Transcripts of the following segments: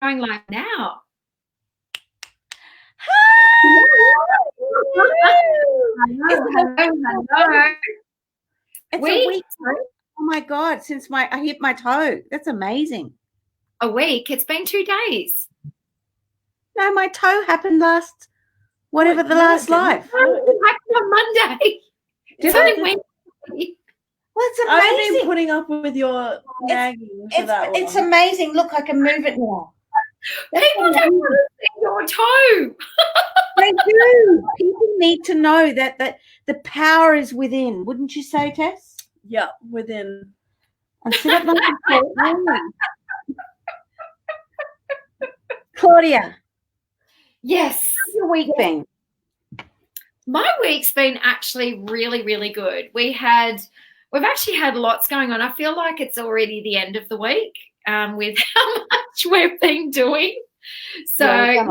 going live now. Hello. It's a week. Oh my God, since I hit my toe. That's amazing. A week? It's been 2 days. No, my toe happened last live. It happened on Monday. Did it? Well, it's amazing. I've been putting up with your nagging for that one. It's amazing. Look, I can move it now. People don't want to see your toe. They do. People need to know that the power is within. Wouldn't you say, Tess? Yeah, within. And sit up like a Claudia. Yes. How's your week been? My week's been actually really, really good. We've actually had lots going on. I feel like it's already the end of the week with how much we've been doing. So, yeah.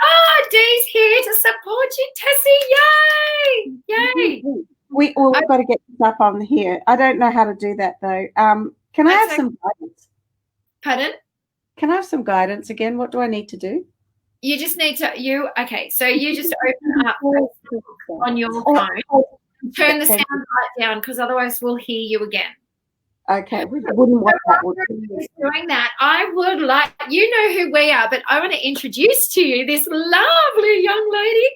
Oh, Dee's here to support you, Tessie. Yay! Yay! We've got to get this up on here. I don't know how to do that, though. Can I have some guidance? Pardon? Can I have some guidance again? What do I need to do? You just need to, so you just open up on your phone. Turn the sound right down because otherwise we'll hear you again. Okay, we wouldn't want that. Doing that, I would like, you know who we are, but I want to introduce to you this lovely young lady,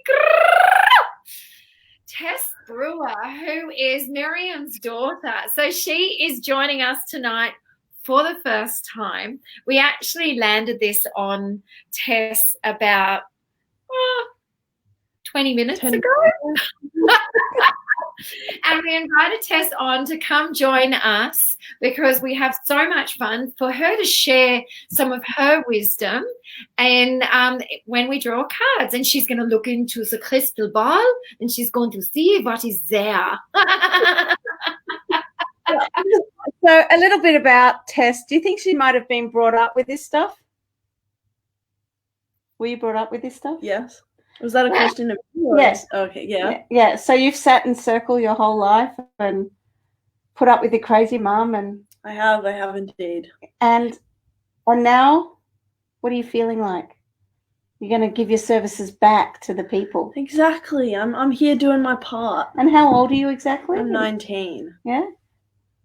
Tess Brewer, who is Miriam's daughter. So she is joining us tonight for the first time. We actually landed this on Tess about 20 minutes ago. And we invited Tess on to come join us because we have so much fun for her to share some of her wisdom. And when we draw cards, and she's going to look into the crystal ball and she's going to see what is there. So a little bit about Tess. Do you think she might have been brought up with this stuff? Were you brought up with this stuff? Yes. Was that a question of yours? Yes. Okay, yeah. Yeah. So you've sat in circle your whole life and put up with your crazy mum, and I have indeed. And now what are you feeling like? You're going to give your services back to the people. Exactly. I'm here doing my part. And how old are you exactly? I'm 19. Yeah.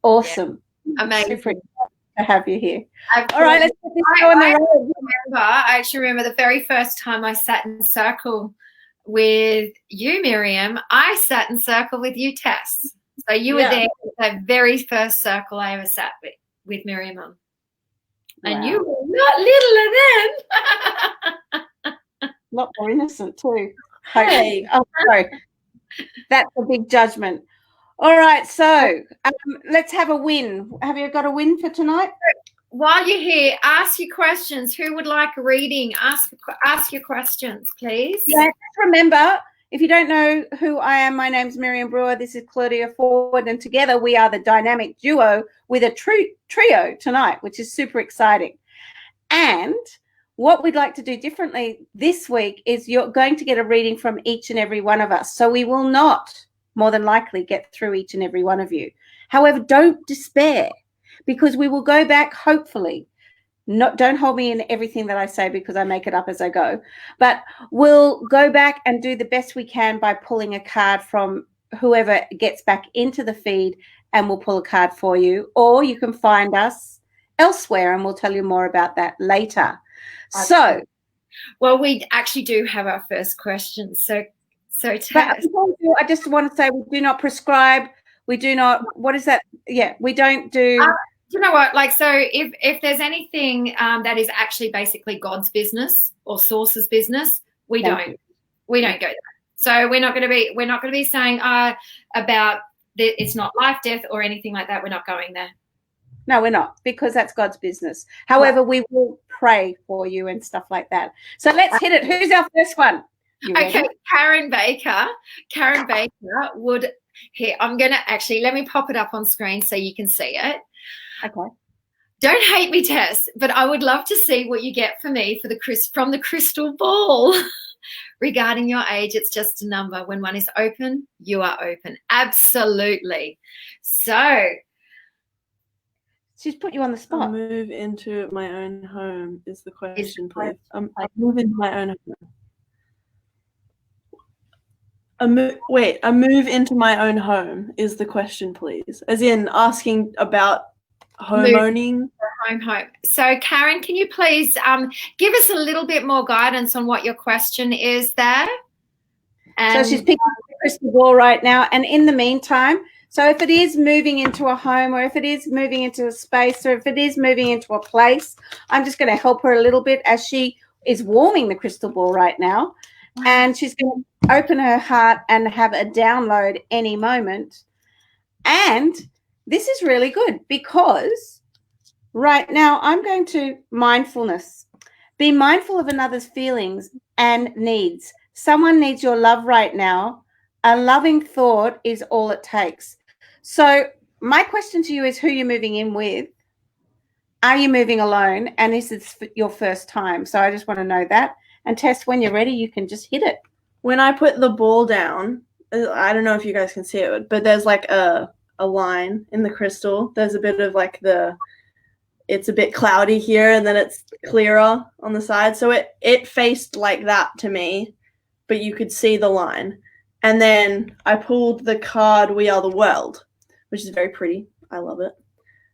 Awesome. Yeah. Amazing. Super to have you here. All right, let's get this going. I actually remember the very first time I sat in circle with you, Miriam. I sat in circle with you, Tess. So you were there at the very first circle I ever sat with Miriam on. Wow. And you were not littler then. A lot more innocent too. Hey. Oh, sorry. That's a big judgment. All right, so let's have a win. Have you got a win for tonight? While you're here, ask your questions. Who would like a reading? Ask your questions, please. Yeah, remember, if you don't know who I am, my name's Miriam Brewer. This is Claudia Forward, and together we are the dynamic duo with a trio tonight, which is super exciting. And what we'd like to do differently this week is you're going to get a reading from each and every one of us. So we will not more than likely get through each and every one of you. However, don't despair, because we will go back, hopefully. Don't hold me in everything that I say because I make it up as I go. But we'll go back and do the best we can by pulling a card from whoever gets back into the feed, and we'll pull a card for you. Or you can find us elsewhere and we'll tell you more about that later. So, well, we actually do have our first question. So Tess. I just want to say we do not prescribe. We do not. What is that? Yeah, we don't do. You know what? Like, so if there's anything that is actually basically God's business or Source's business, we don't go there. So we're not going to be saying about it's not life, death, or anything like that. We're not going there. No, we're not, because that's God's business. However, we will pray for you and stuff like that. So let's hit it. Who's our first one? Okay, Karen Baker would here. I'm going to actually, let me pop it up on screen so you can see it. Okay. Don't hate me, Tess, but I would love to see what you get for me from the crystal ball. Regarding your age, it's just a number. When one is open, you are open. Absolutely. So She's put you on the I'll spot. move into my own home is the question, please. I'll move into my own home. A move into my own home is the question, please. As in asking about homeowning. Home. So, Karen, can you please give us a little bit more guidance on what your question is there? So she's picking up the crystal ball right now. And in the meantime, so if it is moving into a home, or if it is moving into a space, or if it is moving into a place, I'm just going to help her a little bit as she is warming the crystal ball right now. And she's going to open her heart and have a download any moment. And this is really good because right now I'm going to mindfulness. Be mindful of another's feelings and needs. Someone needs your love right now. A loving thought is all it takes. So my question to you is, who you're moving in with? Are you moving alone? And is this your first time? So I just want to know that. And Tess, when you're ready, you can just hit it. When I put the ball down, I don't know if you guys can see it, but there's like a line in the crystal. There's a bit of like it's a bit cloudy here, and then it's clearer on the side. So it faced like that to me, but you could see the line. And then I pulled the card, We Are the World, which is very pretty. I love it.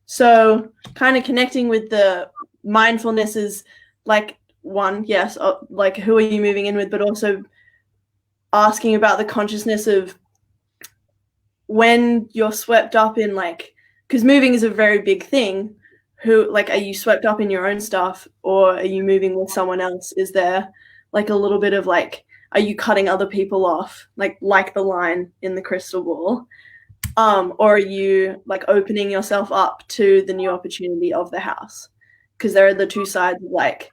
So kind of connecting with the mindfulness is like, one, yes, like who are you moving in with, but also asking about the consciousness of when you're swept up in, like, because moving is a very big thing. Who, like, are you swept up in your own stuff, or are you moving with someone else? Is there like a little bit of like, are you cutting other people off, like the line in the crystal ball, or are you like opening yourself up to the new opportunity of the house? Because there are the two sides of like,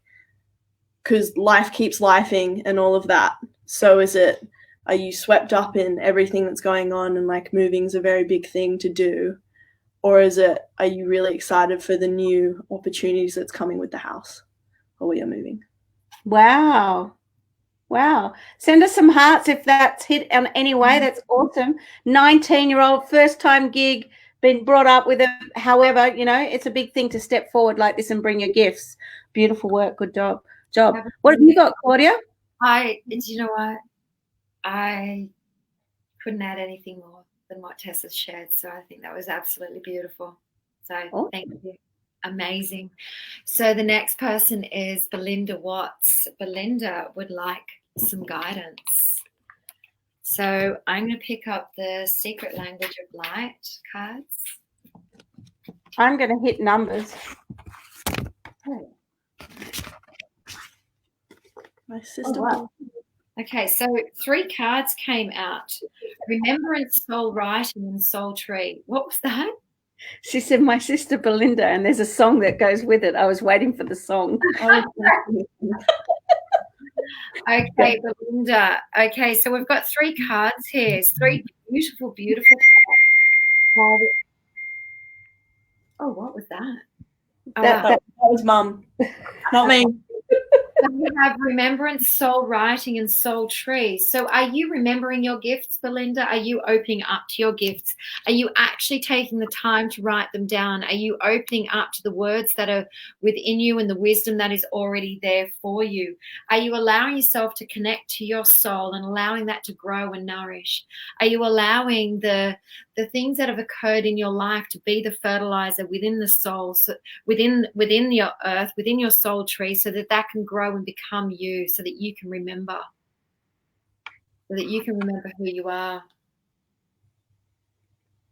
because life keeps lifing and all of that. So are you swept up in everything that's going on, and like moving is a very big thing to do? Or are you really excited for the new opportunities that's coming with the house or where you're moving? Wow. Send us some hearts if that's hit in any way. That's awesome. 19-year-old, first-time gig, been brought up with it. However, it's a big thing to step forward like this and bring your gifts. Beautiful work. Good job. What have you got, Claudia? You know what? I couldn't add anything more than what Tess has shared. So I think that was absolutely beautiful. So Thank you. Amazing. So the next person is Belinda Watts. Belinda would like some guidance. So I'm going to pick up the Secret Language of Light cards. I'm going to hit numbers. My sister. Oh, wow. Okay, so 3 cards came out. Remembrance, Soul Writing, and Soul Tree. What was that? She said, my sister Belinda, and there's a song that goes with it. I was waiting for the song. Okay, Belinda. Okay, so we've got 3 cards here. It's 3 beautiful, beautiful cards. Oh, what was that? That was Mum, not me. So we have Remembrance, Soul Writing, and Soul Tree. So are you remembering your gifts, Belinda? Are you opening up to your gifts? Are you actually taking the time to write them down? Are you opening up to the words that are within you and the wisdom that is already there for you? Are you allowing yourself to connect to your soul and allowing that to grow and nourish? Are you allowing the things that have occurred in your life to be the fertilizer within the soul, so within your earth, within your soul tree, so that can grow and become you, so that you can remember who you are?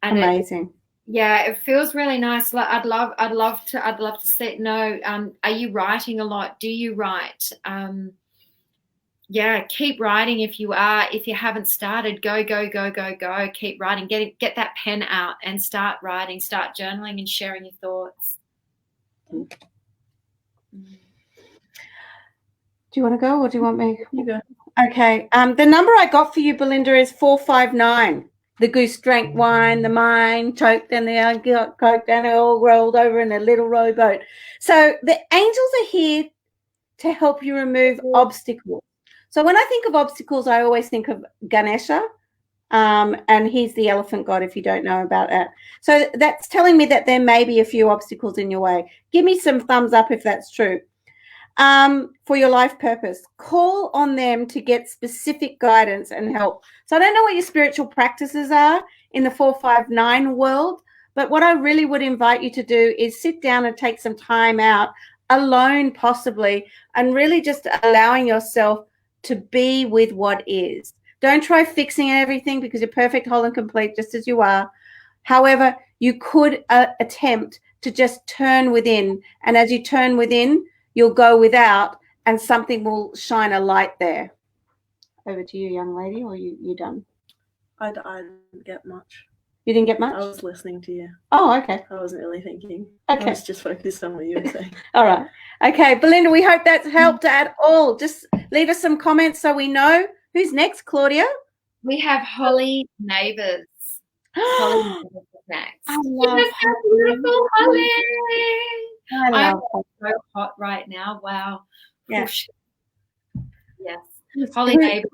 And amazing. It feels really nice. I'd love to know. Are you writing a lot? Do you write? Keep writing if you are. If you haven't started, go. Keep writing. Get that pen out and start writing. Start journaling and sharing your thoughts. Do you want to go, or do you want me? You go. Okay. The number I got for you, Belinda, is 459. The goose drank wine, the mine choked, and the got coked, and it all rolled over in a little rowboat. So the angels are here to help you remove obstacles. So when I think of obstacles, I always think of Ganesha, And he's the elephant god, if you don't know about that. So that's telling me that there may be a few obstacles in your way. Give me some thumbs up if that's true. For your life purpose, call on them to get specific guidance and help. So I don't know what your spiritual practices are in the 459 world, but what I really would invite you to do is sit down and take some time out alone, possibly, and really just allowing yourself to be with what is. Don't try fixing everything, because you're perfect, whole, and complete just as you are. However, you could attempt to just turn within, and as you turn within, you'll go without, and something will shine a light there. Over to you, young lady, or you done? I didn't get much. You didn't get much? I was listening to you. Oh, okay. I wasn't really thinking. Okay. I was just focused on what you were saying. All right. Okay, Belinda, we hope that's helped at all. Just leave us some comments so we know. Who's next, Claudia? We have Holly Neighbours. Holly Neighbours is next. I love Isn't that beautiful, Holly? I love I'm so hot right now. Wow. Yeah. Yes. Holly Neighbours.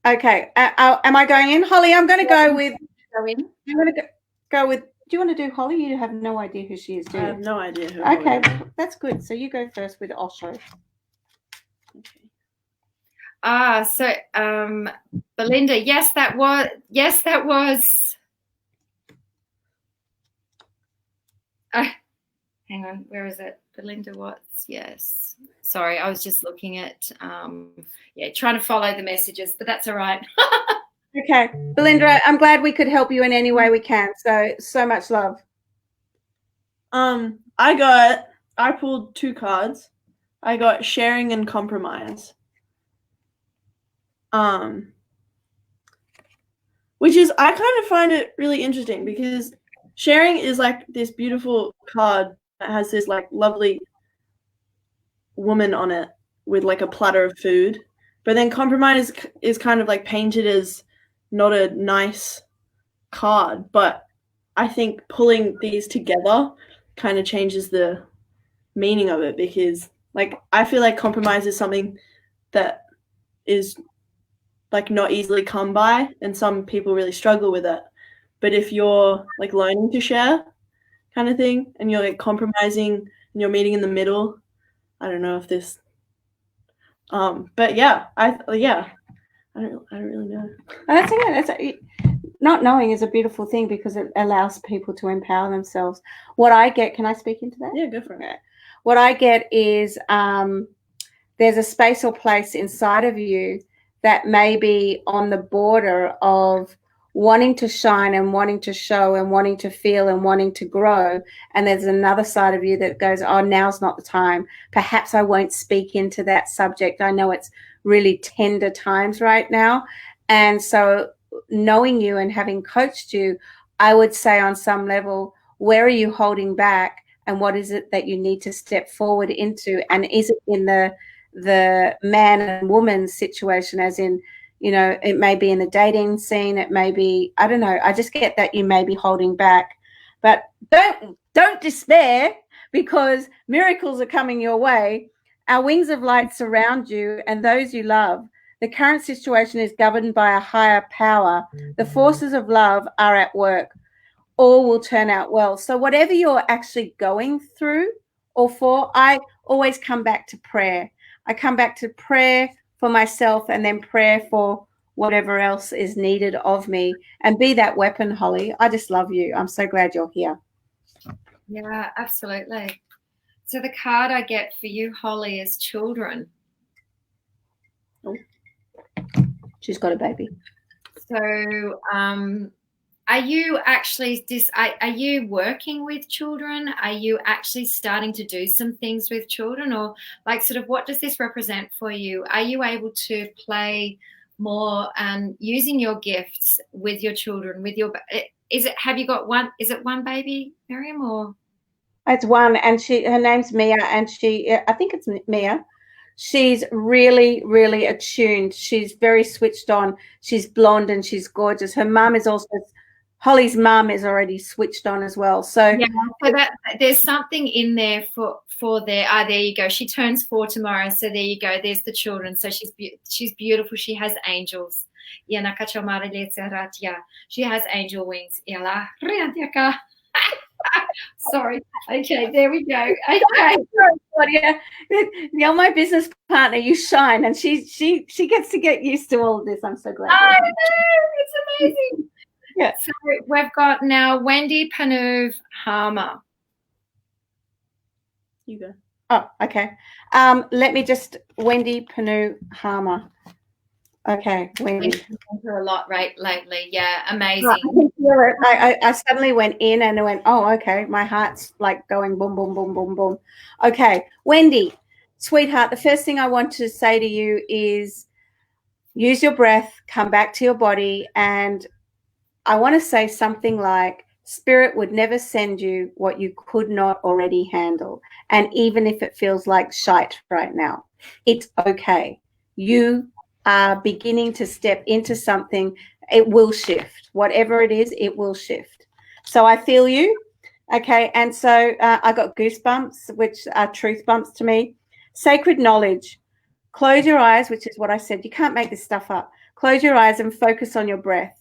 Okay. Am I going in? Holly, I'm going to go with. Go in. I'm going to go with. Do you want to do Holly? You have no idea who she is, do you? I have no idea who. Okay, that's good. So you go first with Osho. Okay. So Belinda, yes, that was. Hang on, where is it? Belinda Watts, yes. Sorry, I was just looking at trying to follow the messages, but that's all right. Okay, Belinda, I'm glad we could help you in any way we can. So much love. I pulled 2 cards. I got sharing and compromise. Which is, I kind of find it really interesting, because sharing is like this beautiful card that has this like lovely woman on it with like a platter of food, but then compromise is kind of like painted as not a nice card. But I think pulling these together kind of changes the meaning of it, because like I feel like compromise is something that is like not easily come by, and some people really struggle with it. But if you're like learning to share kind of thing, and you're like compromising and you're meeting in the middle, I don't know if this but yeah, I don't really know. That's okay. Not knowing is a beautiful thing, because it allows people to empower themselves. What I get, can I speak into that? Yeah, go for it. What I get is there's a space or place inside of you that may be on the border of wanting to shine and wanting to show and wanting to feel and wanting to grow. And there's another side of you that goes, oh, now's not the time. Perhaps I won't speak into that subject. I know it's really tender times right now. And so knowing you and having coached you, I would say on some level, where are you holding back, and what is it that you need to step forward into? And is it in the man and woman situation, as in, you know, it may be in the dating scene, it may be, I don't know, I just get that you may be holding back. But don't despair, because miracles are coming your way. Our wings of light surround you and those you love. The current situation is governed by a higher power. The forces of love are at work. All will turn out well. So whatever you're actually going through or for, I always come back to prayer. I come back to prayer for myself, and then prayer for whatever else is needed of me, and be that weapon, Holly. I just love you. I'm so glad you're here. Yeah, absolutely. So the card I get for you, Holly, is children. Oh. She's got a baby. So are you actually are you working with children? Are you actually starting to do some things with children, or like sort of what does this represent for you? Are you able to play more and using your gifts with your children, with your have you got one, is it one baby, Miriam, or? It's one, and her name's Mia, and I think it's Mia. She's really, really attuned. She's very switched on. She's blonde and she's gorgeous. Her mum is also, Holly's mum is already switched on as well. So yeah, so that there's something in there for there. There you go. She turns 4 tomorrow, so there you go. There's the children. So she's beautiful. She has angels. She has angel wings. Sorry. Okay, there we go. Okay. Claudia, you're my business partner. You shine, and she gets to get used to all of this. I'm so glad. I know, it's amazing. Yeah. So we've got now Wendy Panuv Harmer. You go. Oh, okay. Let me just Wendy Panu Harmer. Okay, Wendy. We've been through a lot lately. Yeah, amazing. I can feel it. I suddenly went in and I went, oh, okay. My heart's like going boom, boom, boom, boom, boom. Okay, Wendy, sweetheart, the first thing I want to say to you is use your breath, come back to your body, and I want to say something like, Spirit would never send you what you could not already handle. And even if it feels like shite right now, it's okay. You are beginning to step into something. It will shift. Whatever it is, it will shift. So I feel you. Okay. And so I got goosebumps, which are truth bumps to me. Sacred knowledge. Close your eyes, which is what I said. You can't make this stuff up. Close your eyes and focus on your breath.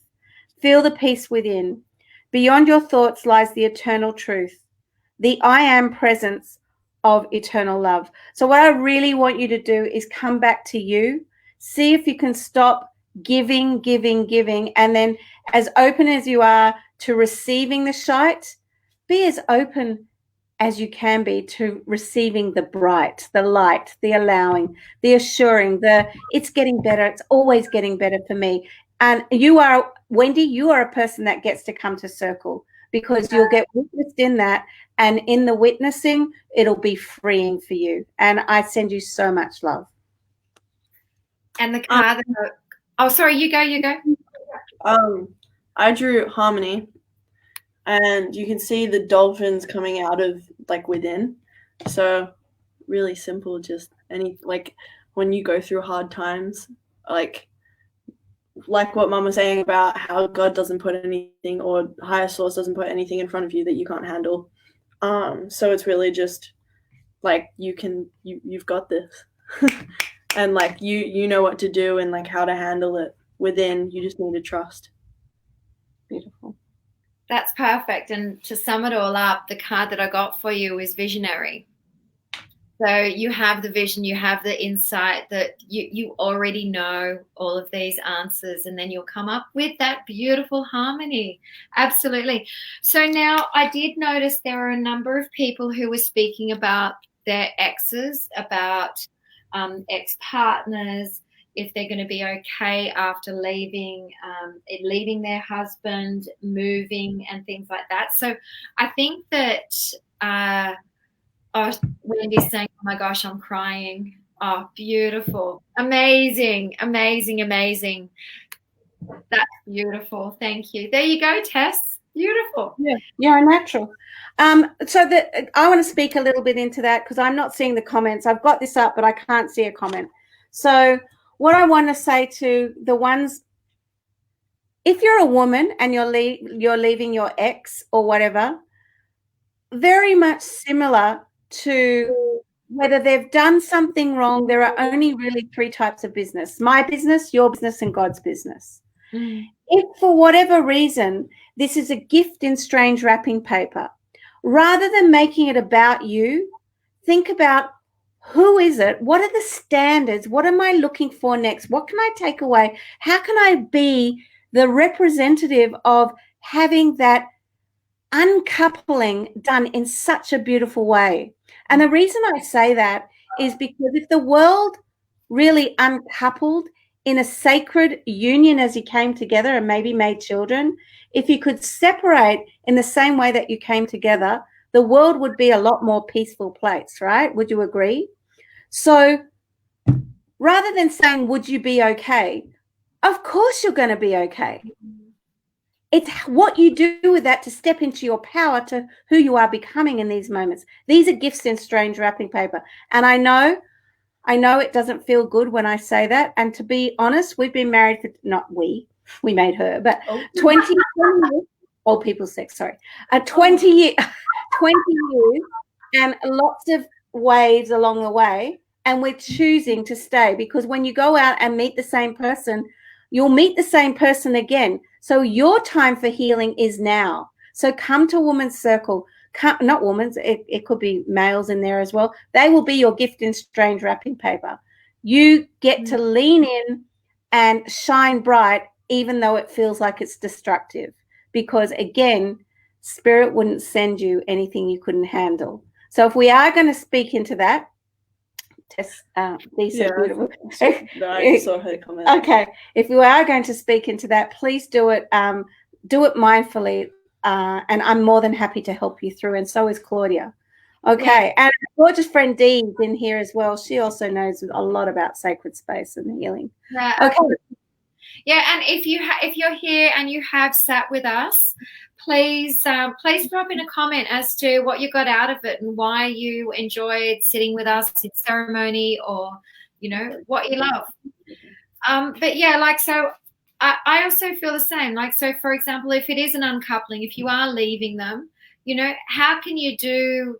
Feel the peace within. Beyond your thoughts lies the eternal truth, the I am presence of eternal love. So what I really want you to do is come back to you. See if you can stop giving, and then as open as you are to receiving the shite, be as open as you can be to receiving the bright, the light, the allowing, the assuring, it's getting better. It's always getting better for me. And you are, Wendy, you are a person that gets to come to circle because you'll get witnessed in that. And in the witnessing, it'll be freeing for you. And I send you so much love. And the card. Oh, sorry, you go. I drew harmony, and you can see the dolphins coming out of like within. So really simple, just like when you go through hard times, like what Mum was saying about how God doesn't put anything, or higher source doesn't put anything in front of you that you can't handle. So it's really just like you've got this. And like you know what to do and like how to handle it within. You just need to trust. Beautiful. That's perfect. And to sum it all up, the card that I got for you is visionary. So you have the vision, you have the insight that you already know all of these answers, and then you'll come up with that beautiful harmony. Absolutely. So now I did notice there are a number of people who were speaking about their exes, about ex-partners, if they're going to be okay after leaving their husband, moving and things like that. So I think that Wendy's saying, oh my gosh, I'm crying. Oh, beautiful. Amazing. That's beautiful. Thank you. There you go, Tess. Beautiful. Yeah, natural. So I want to speak a little bit into that because I'm not seeing the comments. I've got this up, but I can't see a comment. So what I want to say to the ones, if you're a woman and you're leaving your ex or whatever, very much similar to whether they've done something wrong, there are only really three types of business: my business, your business, and God's business. If for whatever reason this is a gift in strange wrapping paper, rather than making it about you, think about who is it? What are the standards? What am I looking for next? What can I take away? How can I be the representative of having that uncoupling done in such a beautiful way? And the reason I say that is because if the world really uncoupled in a sacred union as you came together and maybe made children, if you could separate in the same way that you came together, the world would be a lot more peaceful place, right? Would you agree? So rather than saying, would you be okay? Of course you're going to be okay. It's what you do with that to step into your power to who you are becoming in these moments. These are gifts in strange wrapping paper. And I know it doesn't feel good when I say that. And to be honest, we've been married for, not we made her, but 20 years, old people sex, sorry, 20 years and lots of waves along the way. And we're choosing to stay because when you go out and meet the same person, you'll meet the same person again. So your time for healing is now. So come to Woman's Circle. Not women's, it could be males in there as well. They will be your gift in strange wrapping paper. You get to lean in and shine bright, even though it feels like it's destructive. Because again, Spirit wouldn't send you anything you couldn't handle. So if we are going to speak into that, Tess, these are beautiful. No, I saw her comment. Okay, if we are going to speak into that, please do it mindfully. And I'm more than happy to help you through, and so is Claudia. Okay, and gorgeous friend Dee is in here as well. She also knows a lot about sacred space and healing. Yeah. Okay. Yeah, and if you're here and you have sat with us, please drop in a comment as to what you got out of it and why you enjoyed sitting with us in ceremony, or what you love. But yeah, like, so I also feel the same. Like, so for example, if it is an uncoupling, if you are leaving them, how can you do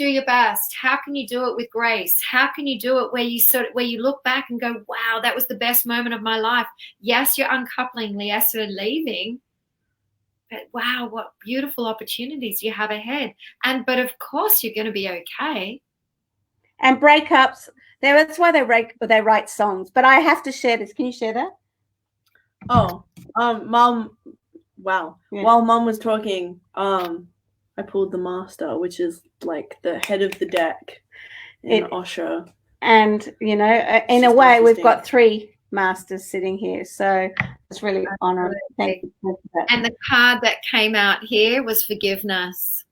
your best? How can you do it with grace? How can you do it where you look back and go, wow, that was the best moment of my life. Yes, you're uncoupling. Yes, you're leaving. But wow, what beautiful opportunities you have ahead. But of course you're going to be okay. And breakups, that's why they write songs. But I have to share this. Can you share that? Oh, Mom, wow. Yeah. While Mom was talking, I pulled the Master, which is like the head of the deck in Osho. And, in a way, we've got 3 Masters sitting here. So it's really an honor. Thank you for that. And the card that came out here was forgiveness.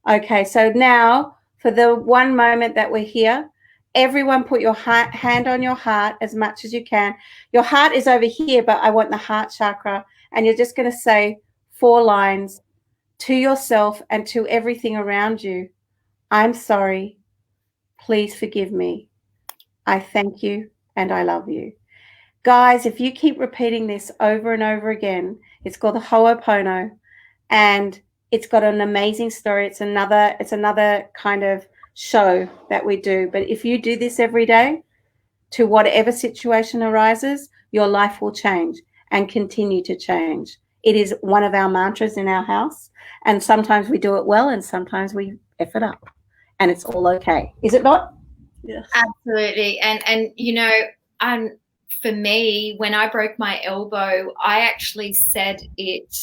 Okay, so now for the one moment that we're here, everyone put your hand on your heart as much as you can. Your heart is over here, but I want the heart chakra. And you're just going to say 4 lines to yourself and to everything around you. I'm sorry. Please forgive me. I thank you and I love you. Guys, if you keep repeating this over and over again, it's called the Ho'opono, and it's got an amazing story. It's another kind of show that we do. But if you do this every day, to whatever situation arises, your life will change and continue to change. It is one of our mantras in our house, and sometimes we do it well and sometimes we F it up, and it's all okay. Is it not? Yes. Absolutely. And for me, when I broke my elbow, I actually said it.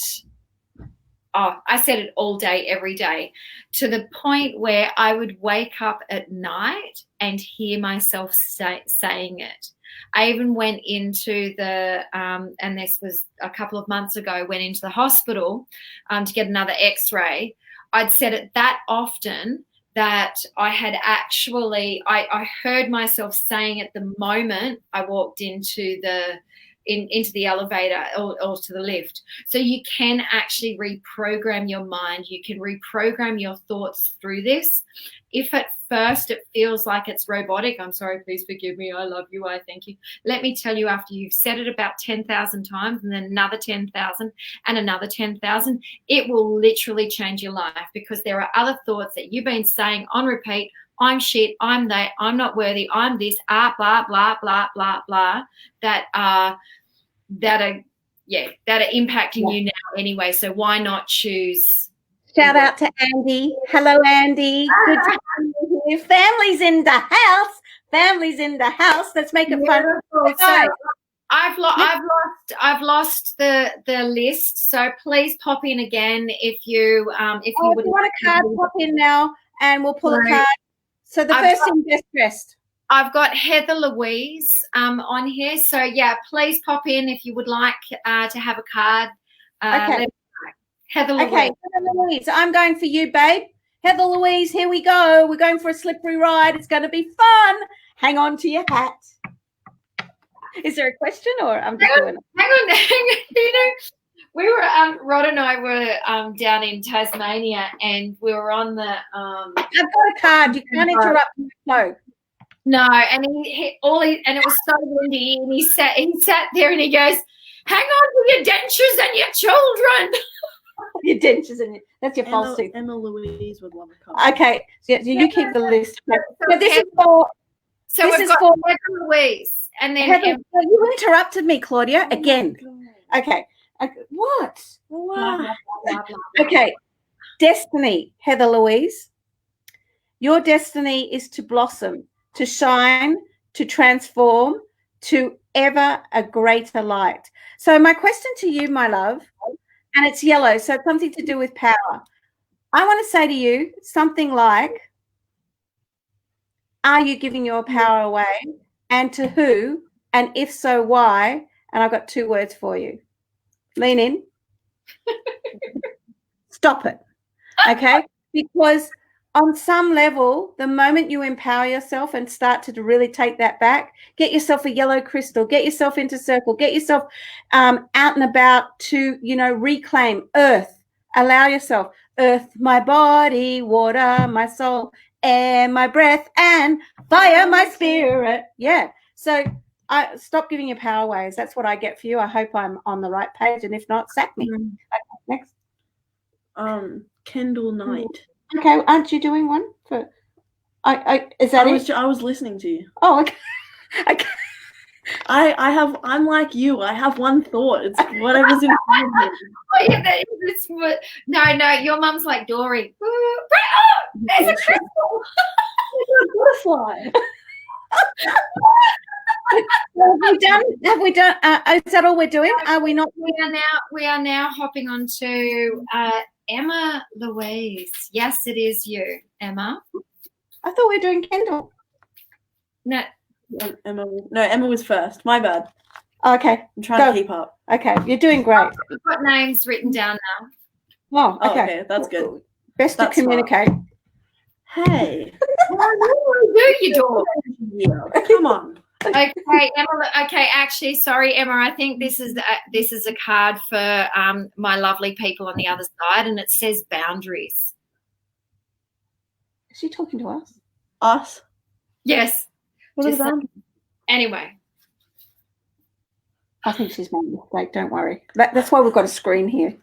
I said it all day, every day, to the point where I would wake up at night and hear myself saying it. I even went into and this was a couple of months ago, went into the hospital to get another x-ray. I'd said it that often that I had actually, I heard myself saying it the moment I walked into the elevator or to the lift. So you can actually reprogram your mind. You can reprogram your thoughts through this. If at first it feels like it's robotic, I'm sorry, please forgive me, I love you, I thank you. Let me tell you, after you've said it about 10,000 times and then another 10,000 and another 10,000, it will literally change your life, because there are other thoughts that you've been saying on repeat. I'm shit, I'm that, I'm not worthy, I'm this, blah, blah, blah, blah, blah, that are impacting you now anyway. So why not choose? Shout out to Andy. Hello, Andy. Good to have you here. Family's in the house. Family's in the house. Let's make it fun. So I've lost the list. So please pop in again if you want a card. Pop in now, and we'll pull a card. So the first thing, best dressed. I've got Heather Louise on here. So yeah, please pop in if you would like to have a card. Okay. Heather Louise. Okay, Heather Louise, I'm going for you, babe. Heather Louise, here we go. We're going for a slippery ride. It's going to be fun. Hang on to your hat. Is there a question, or I'm just doing it? Hang on. We were Rod and I were down in Tasmania, and we were on the. I've got a card. You can't interrupt the flow. No, and and it was so windy, and he sat there and he goes, "Hang on to your dentures and your children." Your dentures and that's your false tooth. Emma Louise would love a card. Okay, so you keep the list. So this is for. So we've got Heather Louise. and then Heather, you interrupted me, Claudia, again. Okay. What? blah, blah, blah, blah, blah. Okay. Destiny, Heather Louise. Your destiny is to blossom, to shine, to transform, to ever a greater light. So my question to you, my love, and it's yellow, so it's something to do with power. I want to say to you something like, are you giving your power away? And to who? And if so, why? And I've got 2 words for you. Lean in. Stop it. Okay? Because on some level, the moment you empower yourself and start to really take that back, get yourself a yellow crystal, get yourself into circle, get yourself out and about to, reclaim earth. Allow yourself earth, my body, water, my soul, air, my breath, and fire, my spirit. Yeah. So I stop giving your power ways. That's what I get for you. I hope I'm on the right page. And if not, sack me. Okay, next. Kendall Knight. Okay, aren't you doing one for? Is that it? I was listening to you. Oh, okay. Okay. I'm like you. I have one thought. It's whatever's in front of me. Oh, yeah, no, your mum's like Dory. Oh, there's a crystal. Butterfly. Have we done? Is that all we're doing? Are we not? We are now hopping on to Emma Louise. Yes, it is you, Emma. I thought we were doing Kendall. No. Emma was first. My bad. Okay. I'm trying to keep up. Okay, you're doing great. We've got names written down now. Oh, okay. That's good. Best to communicate. Smart. Hey. Do you, dog? Yeah, come on. Okay, Emma. Okay, actually, sorry, Emma. I think this is a card for my lovely people on the other side, and it says boundaries. Is she talking to us? Us? Yes. What are the boundaries? Anyway. I think she's made a mistake. Don't worry. That's why we've got a screen here.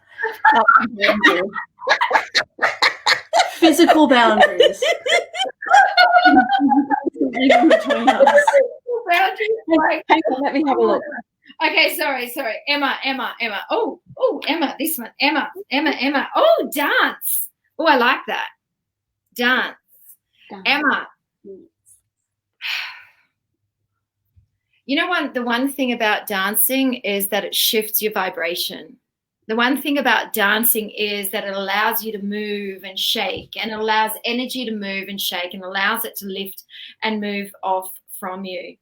Physical boundaries. Between us. Hang on, let me have a look. Okay, sorry. Emma. Oh, Emma, this one. Emma. Oh, dance. Oh, I like that. Dance. Emma. You know the one thing about dancing is that it shifts your vibration. The one thing about dancing is that it allows you to move and shake, and it allows energy to move and shake, and allows it to lift and move off from you.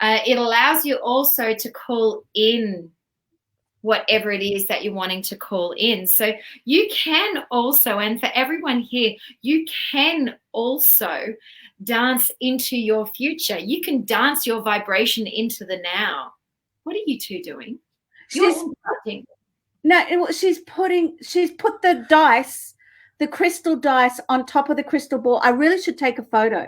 It allows you also to call in whatever it is that you're wanting to call in. So you can also, and for everyone here, you can also dance into your future. You can dance your vibration into the now. What are you two doing? You're interrupting. No, she's put the dice, the crystal dice on top of the crystal ball. I really should take a photo.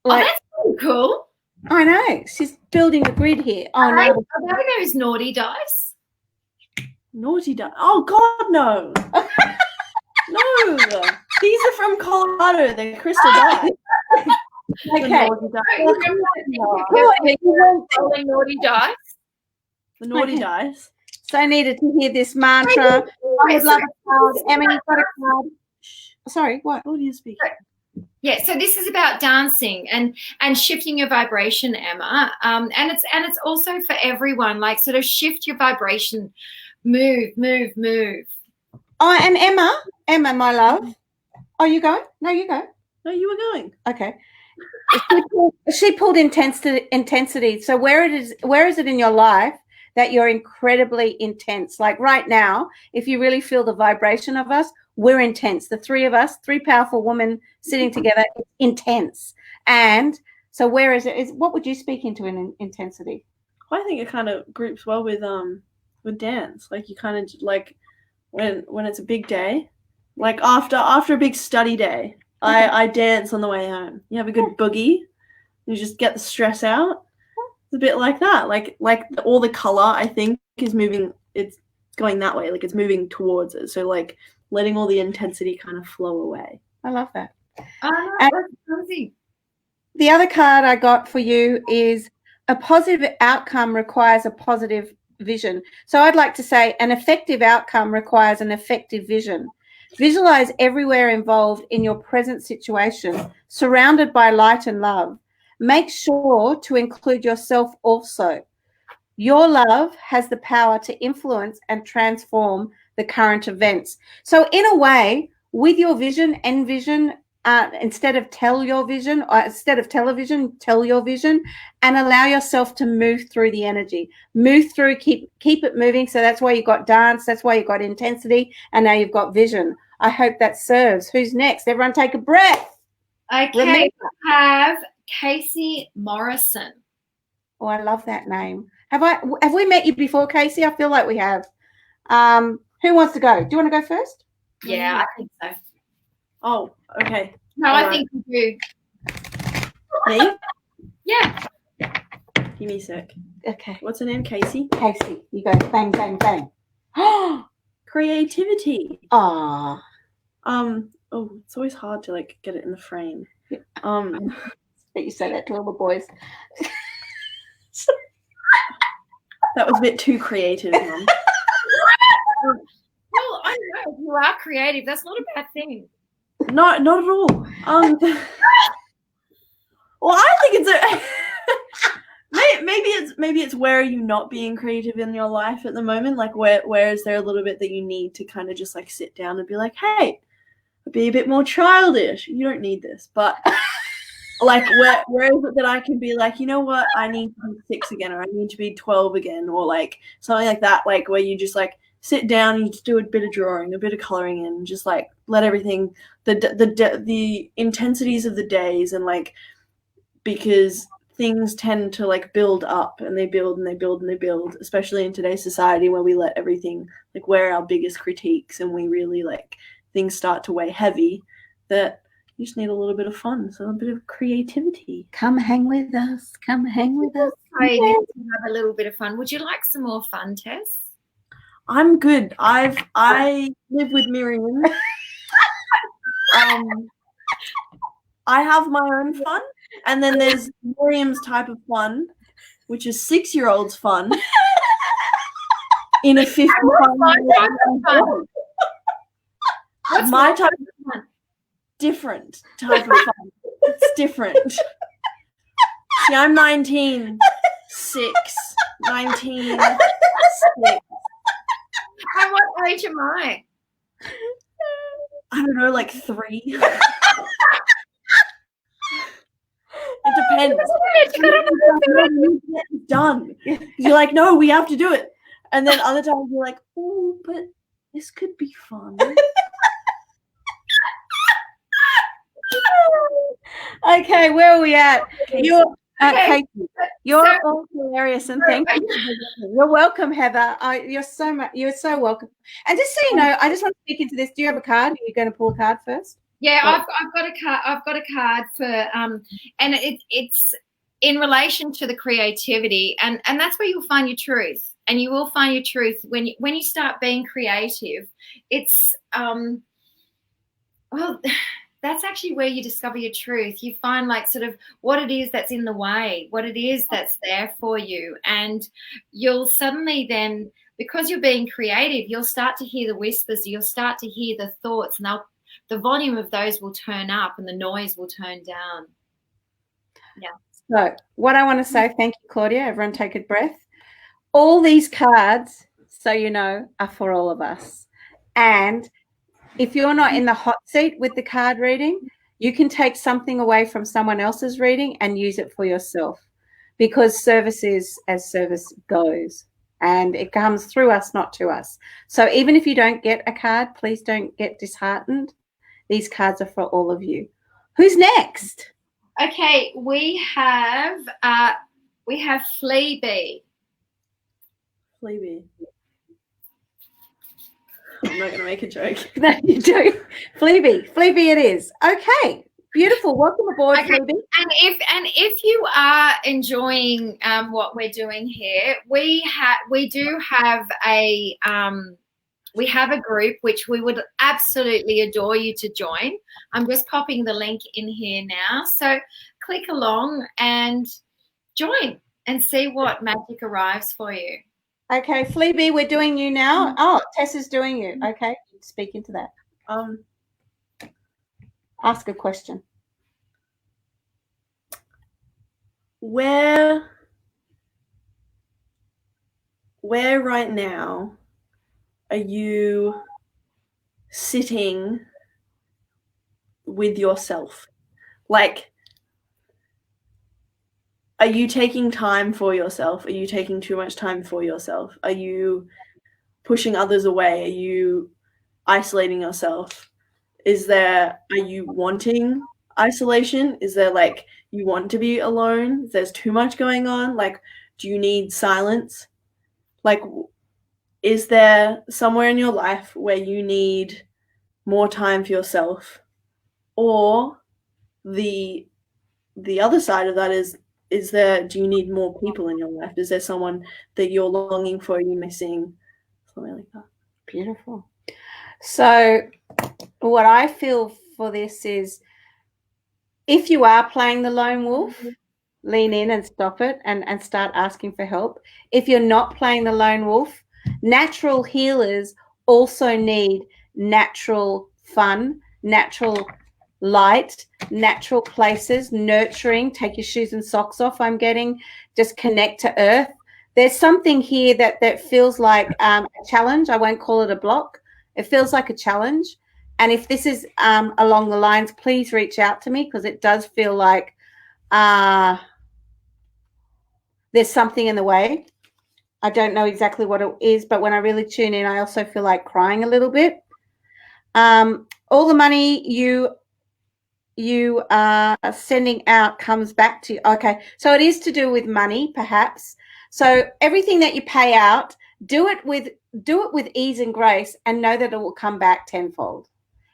That's pretty cool. I know. She's building the grid here. Oh, no. Are those naughty dice? Naughty dice? Oh, God, no. No. These are from Colorado. They're crystal dice. Okay. Naughty dice. The naughty dice. So I needed to hear this mantra. I would love a card. Emma, you've got a card. Sorry, what? What do you speak? Yeah, so this is about dancing and shifting your vibration, Emma. And it's also for everyone. Like, sort of shift your vibration, move. Oh, and Emma, my love. Oh, you go? No, you go. No, you were going. Okay. She pulled intensity. So where is it in your life that you're incredibly intense? Like right now, if you really feel the vibration of us, we're intense. The three of us, three powerful women sitting together, it's intense. And so where is it? What would you speak into in intensity? Well, I think it kind of groups well with dance. Like you kind of like when it's a big day, like after a big study day, I dance on the way home. You have a good boogie, you just get the stress out. It's a bit like that. Like all the color I think is moving. It's going that way. Like it's moving towards it. So like letting all the intensity kind of flow away. I love that. That's crazy. The other card I got for you is a positive outcome requires a positive vision. So I'd like to say an effective outcome requires an effective vision. Visualize everywhere involved in your present situation, surrounded by light and love. Make sure to include yourself also. Your love has the power to influence and transform the current events. So in a way, with your vision, envision, instead of tell your vision, or instead of television, tell your vision, and allow yourself to move through the energy. Move through, keep it moving. So that's why you've got dance, that's why you've got intensity, and now you've got vision. I hope that serves. Who's next? Everyone take a breath. Okay, Remember- we have Casey Morrison. Oh, I love that name. Have we met you before, Casey? I feel like we have. Who wants to go? Do you want to go first? Yeah, I think so. Oh, okay. No, All I right. think you do. Me? Yeah. Give me a sec. Okay. What's her name? Casey? Casey, you go bang, bang, bang. Creativity. Ah. Oh, it's always hard to like get it in the frame. Bet you say that to all the boys. That was a bit too creative, Mum. Well, I know you are creative. That's not a bad thing. Not at all. Well, I think it's a maybe it's where are you not being creative in your life at the moment? Like where is there a little bit that you need to kind of just like sit down and be like, hey, be a bit more childish. You don't need this, but like where is it that I can be like, you know what, I need to be 6 again, or I need to be 12 again, or like something like that, like where you just like sit down and you just do a bit of drawing, a bit of coloring, and just like let everything the intensities of the days, and like because things tend to like build up and they build and they build and they build, especially in today's society where we let everything like we're our biggest critiques and we really like things start to weigh heavy, that you just need a little bit of fun, so a bit of creativity. Come hang with us. Come hang with us. I need to have a little bit of fun. Would you like some more fun, Tess? I'm good. I live with Miriam. I have my own fun, and then there's Miriam's type of fun, which is 6-year-olds fun. In a 55 fun? What's my type of fun? Different type of fun. It's different. See, I'm 19, 6, 19, 6. And what age am I? I don't know, like 3. It depends. It's done. You're like, no, we have to do it. And then other times you're like, oh, but this could be fun. Okay, where are we at? You're Okay. Casey, you're So- all hilarious, and thank you. You're welcome, Heather. You're so welcome. And just so you know, I just want to speak into this. Do you have a card? Are you going to pull a card first? Yeah, I've got a card. I've got a card for and it's in relation to the creativity, and that's where you'll find your truth. And you will find your truth when you start being creative. It's well, that's actually where you discover your truth. You find like sort of what it is that's in the way, what it is that's there for you. And you'll suddenly then, because you're being creative, you'll start to hear the whispers, you'll start to hear the thoughts, and the volume of those will turn up and the noise will turn down. Yeah. So what I want to say, thank you, Claudia. Everyone take a breath. All these cards, so you know, are for all of us. And if you're not in the hot seat with the card reading, you can take something away from someone else's reading and use it for yourself, because service is as service goes, and it comes through us, not to us. So even if you don't get a card, please don't get disheartened. These cards are for all of you. Who's next? Okay, we have Fleabee. Fleabee. I'm not going to make a joke. No, you do. Fleabee it is. Okay, beautiful. Welcome aboard, Okay. Fleabee. And if you are enjoying what we're doing here, we do have a group which we would absolutely adore you to join. I'm just popping the link in here now, so click along and join. and see what magic arrives for you. Okay, Fleabee, we're doing you now. Oh, Tessa's doing you. Okay, speak into that. Ask a question. Where right now are you sitting with yourself? Like, are you taking time for yourself? Are you taking too much time for yourself? Are you pushing others away? Are you isolating yourself? Are you wanting isolation? Is there like you want to be alone? There's too much going on? Like, do you need silence? Like, is there somewhere in your life where you need more time for yourself? Or the other side of that is do you need more people in your life? Is there someone that you're longing for, you're missing? Something like that. Beautiful. So what I feel for this is, if you are playing the lone wolf, lean in and stop it and start asking for help. If you're not playing the lone wolf, natural healers also need natural fun, natural light, natural places, nurturing. Take your shoes and socks off. I'm getting, just connect to earth. There's something here that feels like a challenge. I won't call it a block. It feels like a challenge. And if this is along the lines, please reach out to me, because it does feel like there's something in the way. I don't know exactly what it is, but when I really tune in, I also feel like crying a little bit. All the money you are sending out comes back to you. Okay, so it is to do with money, perhaps. So everything that you pay out, do it with ease and grace, and know that it will come back tenfold.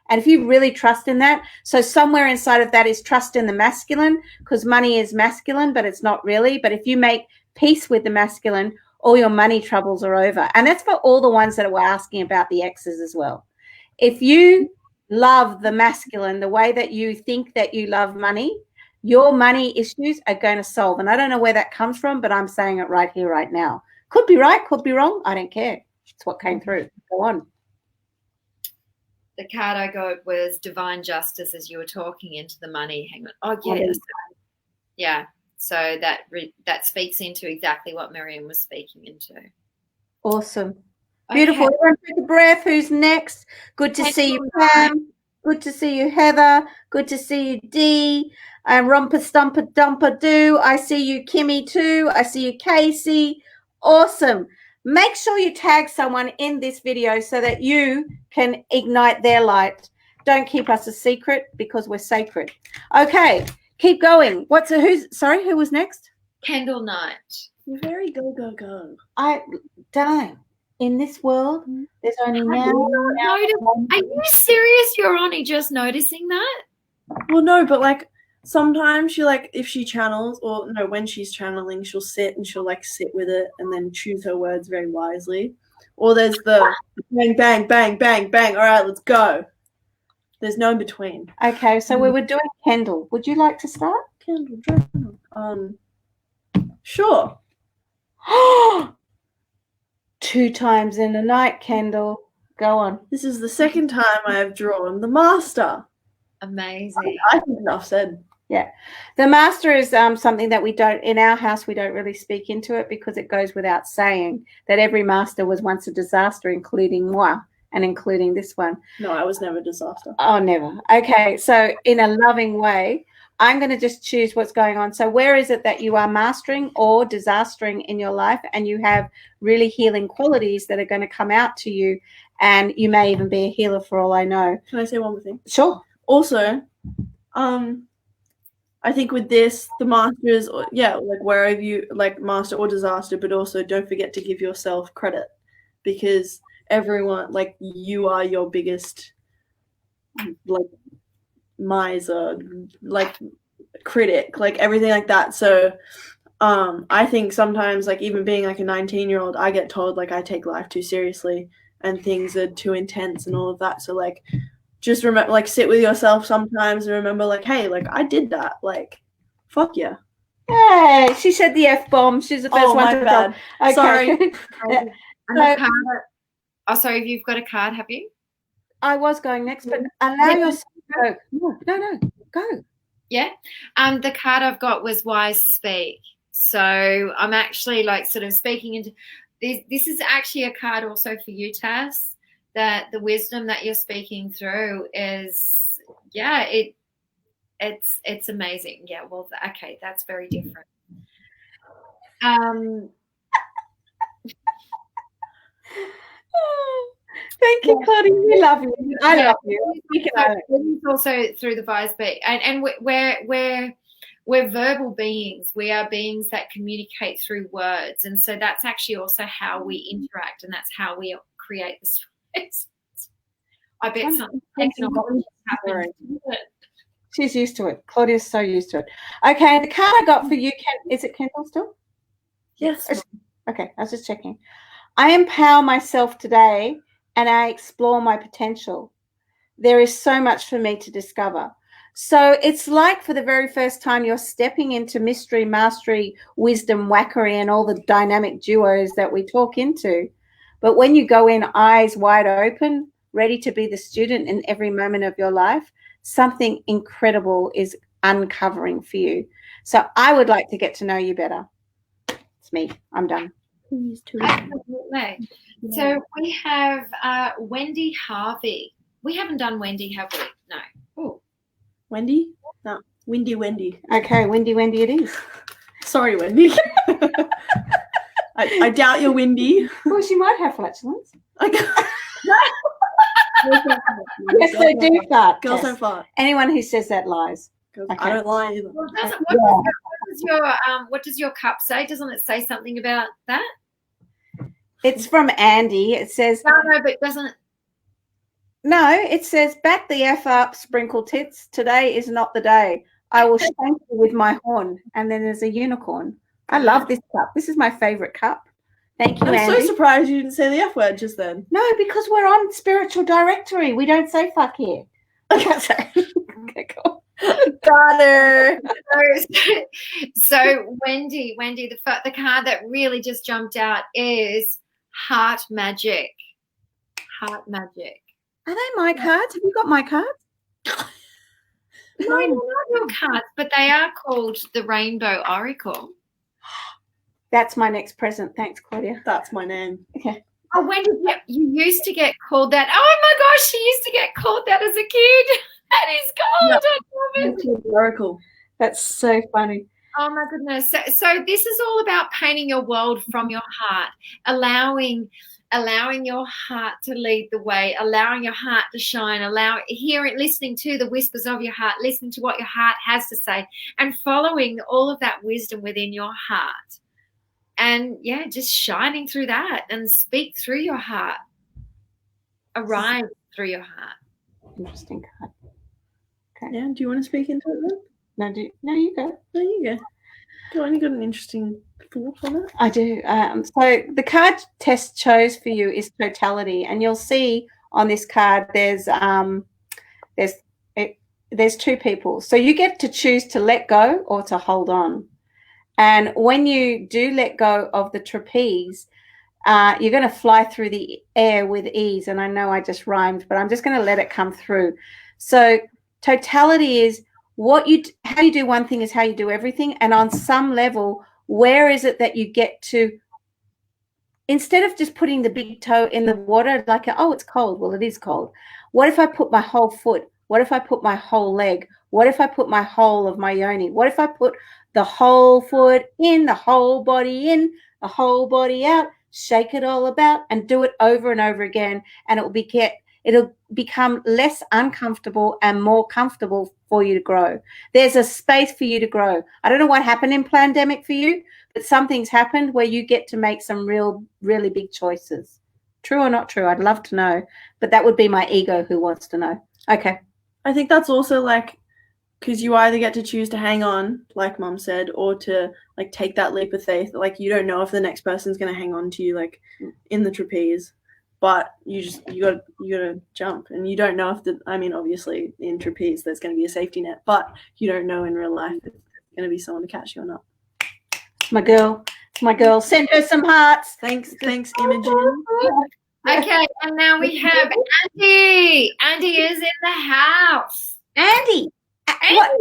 And if you really trust in that, so somewhere inside of that is trust in the masculine, because money is masculine, but it's not really. But if you make peace with the masculine, all your money troubles are over. And that's for all the ones that were asking about the exes as well. If you love the masculine the way that you think that you love money, your money issues are going to solve. And I don't know where that comes from, but I'm saying it right here, right now. Could be right, could be wrong. I don't care. It's what came through. Go on. The card I got was divine justice as you were talking into the money. Hang on. Oh, yes. Yeah. So that speaks into exactly what Miriam was speaking into. Awesome. Beautiful. Okay. Everyone take a breath. Who's next? Good to see you, Pam. Good to see you, Heather. Good to see you, Dee. Romper Stumper Dumper Do. I see you, Kimmy, too. I see you, Casey. Awesome. Make sure you tag someone in this video so that you can ignite their light. Don't keep us a secret, because we're sacred. Okay, keep going. Who was next? Kendall Knight. You're very go. Darling, in this world, there's only now. Are you serious? You're only just noticing that? Well, no, but like sometimes she, like, if she channels, or no, when she's channeling, she'll sit with it and then choose her words very wisely. Or there's the bang, bang, bang, bang, bang. All right, let's go. There's no in between. Okay, so we were doing Kendall. Would you like to start? Kendall, sure. 2 times in a night, Kendall. Go on. This is the second time I have drawn the master. Amazing. I think enough said. Yeah. The master is something that we don't, in our house, we don't really speak into it, because it goes without saying that every master was once a disaster, including moi and including this one. No, I was never a disaster. Oh, never. Okay. So in a loving way, I'm going to just choose what's going on. So where is it that you are mastering or disastering in your life, and you have really healing qualities that are going to come out to you, and you may even be a healer for all I know. Can I say one more thing? Sure. Also, I think with this, the master is, like wherever you, like master or disaster, but also don't forget to give yourself credit, because everyone, like, you are your biggest, like, miser, like, critic, like everything like that. So I think sometimes, like, even being like a 19-year-old, I get told like I take life too seriously and things are too intense and all of that. So like, just remember, like, sit with yourself sometimes and remember, like, hey, like, I did that, like, fuck yeah. Hey, she said the F-bomb. She's the first Oh, one my to bad. drop. Okay. Sorry. And the card. Oh, sorry. You've got a card, have you? I was going next, but allow yourself to go. No, go. Yeah. The card I've got was wise speak. So I'm actually like sort of speaking into this. This is actually a card also for you, Tess, that the wisdom that you're speaking through is, yeah, it's amazing. Yeah. Well, okay. That's very different. Thank you, Claudia. We love you. I love you. It's also through the wise speak, and we're verbal beings. We are beings that communicate through words, and so that's actually also how we interact, and that's how we create the stress. I bet something happened. She's used to it. Claudia's so used to it. Okay, the card I got for you, is it Kendall still? Yes. Okay, I was just checking. I empower myself today and I explore my potential. There is so much for me to discover. So it's like for the very first time you're stepping into mystery, mastery, wisdom, wackery, and all the dynamic duos that we talk into. But when you go in eyes wide open, ready to be the student in every moment of your life, something incredible is uncovering for you. So I would like to get to know you better. It's me. I'm done. Absolutely. So we have Wendy Harvey. We haven't done Wendy, have we? No. Oh, Wendy? No, Wendy. Okay, Wendy it is. Sorry, Wendy. I doubt you're Wendy. Well, she might have flatulence. Yes, they do fart. Girls don't fart. Anyone who says that lies. Okay. I don't lie either. Well, what does your cup say? Doesn't it say something about that? It's from Andy. It says no, but doesn't. No, it says back the F up, sprinkle tits. Today is not the day. I will shank you with my horn. And then there's a unicorn. I love this cup. This is my favorite cup. Thank you, I'm Andy. so surprised you didn't say the F word just then. No, because we're on spiritual directory. We don't say fuck here. Okay, cool. Got her. So Wendy, the card that really just jumped out is Heart Magic. Heart Magic. Are they my cards? Have you got my cards? No, they're not your cards, but they are called the Rainbow Oracle. That's my next present. Thanks, Claudia. That's my name. Okay. Oh, Wendy, you used to get called that. Oh my gosh, she used to get called that as a kid. That is gold. Yep. I love it. Oracle. That's so funny. Oh my goodness. So this is all about painting your world from your heart, allowing your heart to lead the way, allowing your heart to shine, listening to the whispers of your heart, listening to what your heart has to say, and following all of that wisdom within your heart. And yeah, just shining through that and speak through your heart. Arise through your heart. Interesting card. Okay. Yeah, do you want to speak into it then? No, you go. There you go. Go on, you got an interesting thought on it? I do. So the card Tess chose for you is totality, and you'll see on this card there's two people. So you get to choose to let go or to hold on. And when you do let go of the trapeze, you're going to fly through the air with ease. And I know I just rhymed, but I'm just going to let it come through. So totality is how you do one thing is how you do everything. And on some level, where is it that you get to, instead of just putting the big toe in the water, like, oh, it's cold. Well, it is cold. What if I put my whole foot? What if I put my whole leg? What if I put my whole of my yoni? What if I put the whole foot in, the whole body in, the whole body out, shake it all about and do it over and over again. And it'll become less uncomfortable and more comfortable for you to grow. There's a space for you to grow. I don't know what happened in pandemic for you, but something's happened where you get to make some really big choices. True or not true? I'd love to know, but that would be my ego who wants to know. Okay. I think that's also like, because you either get to choose to hang on, like Mum said, or to like take that leap of faith. Like you don't know if the next person's gonna hang on to you like in the trapeze, but you gotta jump, and you don't know if obviously in trapeze there's gonna be a safety net, but you don't know in real life if there's gonna be someone to catch you or not. It's my girl. It's my girl. Send her some hearts. Thanks, Imogen. Okay, and now we have Andy. Andy is in the house. Andy. Andy. What?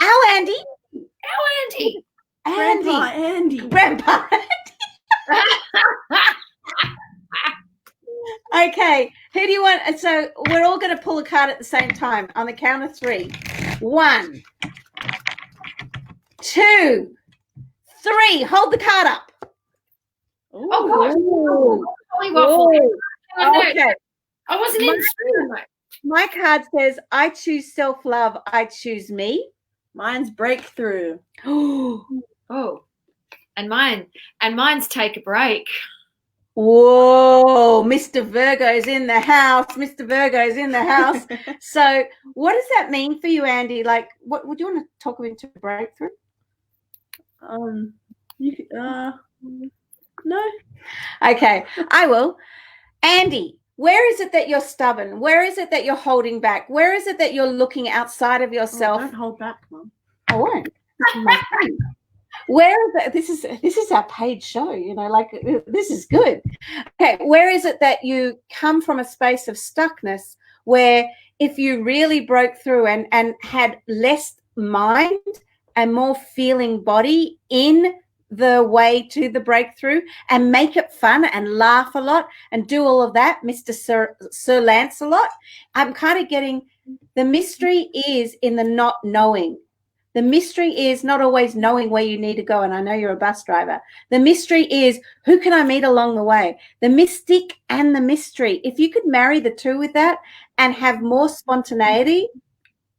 Our Andy. Our Andy. Grandpa Andy. Grandpa Andy. Okay, who do you want? So we're all going to pull a card at the same time on the count of 3. 1, 2, 3. Hold the card up. Oh, gosh. Okay. I wasn't in. My card says, I choose self-love. I choose me. Mine's breakthrough. Oh, and mine's take a break. Whoa, Mr. Virgo's in the house. Mr. Virgo's in the house. So what does that mean for you, Andy? Like, what would you want to talk into breakthrough? No. Okay, I will. Andy, where is it that you're stubborn? Where is it that you're holding back? Where is it that you're looking outside of yourself? Don't hold back, Mum. I won't. This is my thing. Where is it? This is our paid show, like this is good. Okay, where is it that you come from a space of stuckness where if you really broke through and had less mind and more feeling body in the way to the breakthrough and make it fun and laugh a lot and do all of that, Mr. Sir Lancelot, I'm kind of getting the mystery is in the not knowing. The mystery is not always knowing where you need to go. And I know you're a bus driver. The mystery is who can I meet along the way? The mystic and the mystery. If you could marry the two with that and have more spontaneity,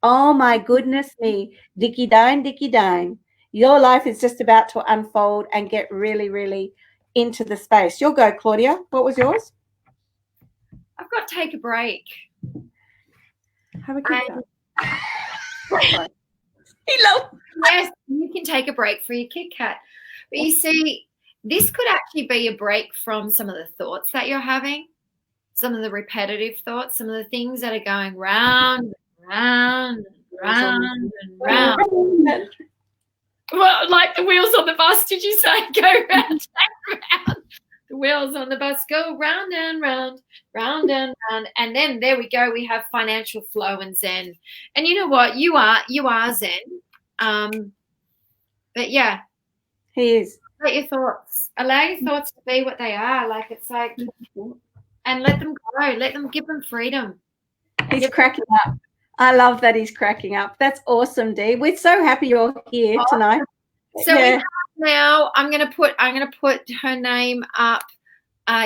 oh my goodness me, dicky dine. Your life is just about to unfold and get really, really into the space. You'll go, Claudia. What was yours? I've got take a break. Have a Kit Kat. Yes, you can take a break for your Kit Kat. But you see, this could actually be a break from some of the thoughts that you're having, some of the repetitive thoughts, some of the things that are going round and round and round and round. Well, like the wheels on the bus, did you say? Go round and round. The wheels on the bus go round and round, round and round. And then there we go. We have financial flow and Zen. And you know what? You are Zen. But yeah. He is. Let your thoughts. Allow your thoughts to be what they are. Like it's like, and let them go. Give them freedom. He's cracking up. I love that he's cracking up. That's awesome, Dee. We're so happy you're here tonight. So we have now I'm gonna put her name up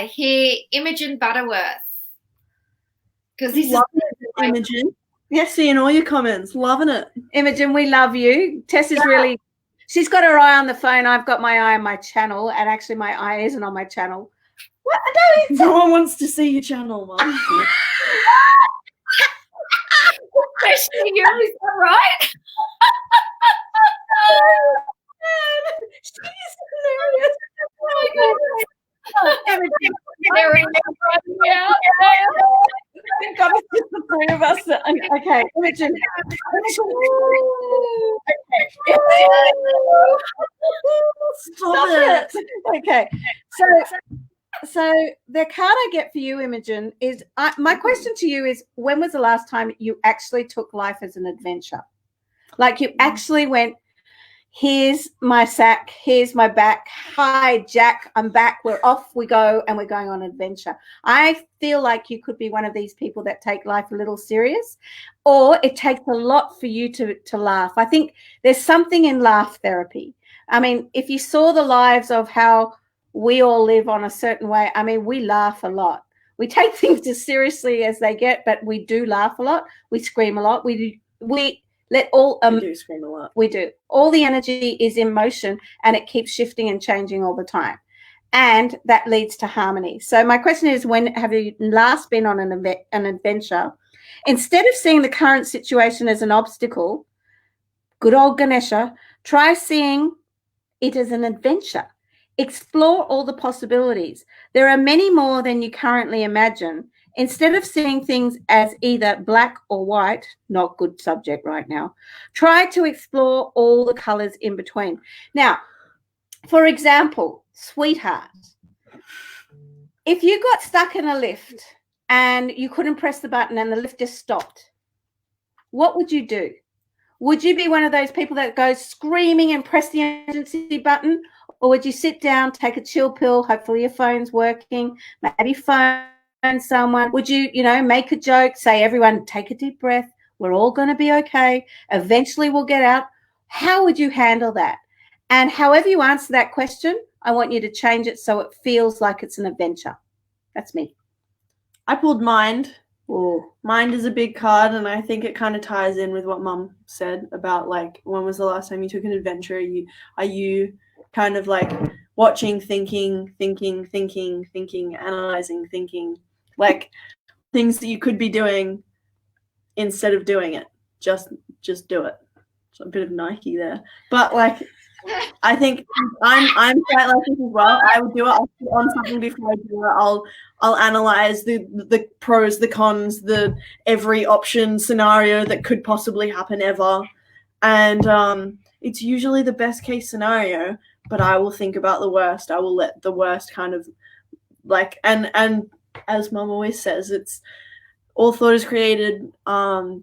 here, Imogen Butterworth. Because this is Imogen. Yes, seeing all your comments. Loving it. Imogen, we love you. Tess is really she's got her eye on the phone. I've got my eye on my channel, and actually my eye isn't on my channel. What? No one wants to see your channel, Mum. Especially you, is that right? She's hilarious. Oh my God. Thank God it's just the three of us. Okay, Imogen. Stop it. Okay, so the card I get for you, Imogen, is my question to you is, when was the last time you actually took life as an adventure? Like you actually went, here's my sack, here's my back, hi, Jack, I'm back, we're off, we go, and we're going on an adventure. I feel like you could be one of these people that take life a little serious, or it takes a lot for you to laugh. I think there's something in laugh therapy. I mean, if you saw the lives of how we all live on a certain way, I mean, we laugh a lot. We take things as seriously as they get, but we do laugh a lot. We scream a lot. We let all We do scream a lot. We do. All the energy is in motion, and it keeps shifting and changing all the time. And that leads to harmony. So my question is, when have you last been on an adventure? Instead of seeing the current situation as an obstacle, good old Ganesha, try seeing it as an adventure. Explore all the possibilities. There are many more than you currently imagine. Instead of seeing things as either black or white, not good subject right now, try to explore all the colors in between. Now, For example, sweetheart, if you got stuck in a lift and you couldn't press the button and the lift just stopped, what would you do? Would you be one of those people that goes screaming and press the emergency button? Or would you sit down, take a chill pill, hopefully your phone's working, maybe phone someone? Would you, make a joke, say, everyone, take a deep breath. We're all going to be okay. Eventually we'll get out. How would you handle that? And however you answer that question, I want you to change it so it feels like it's an adventure. That's me. I pulled mind. Oh, Mind is a big card, and I think it kind of ties in with what Mum said about, like, when was the last time you took an adventure? Are you kind of like watching, thinking, analyzing, thinking, like things that you could be doing instead of doing it? Just do it. So a bit of Nike there, but like, I think I'm quite like this as well. I would do it. I'll put on something before I do it. I'll analyze the pros, the cons, the every option scenario that could possibly happen ever, and it's usually the best case scenario. But I will think about the worst. I will let the worst kind of like, and as Mum always says, it's all thought is created.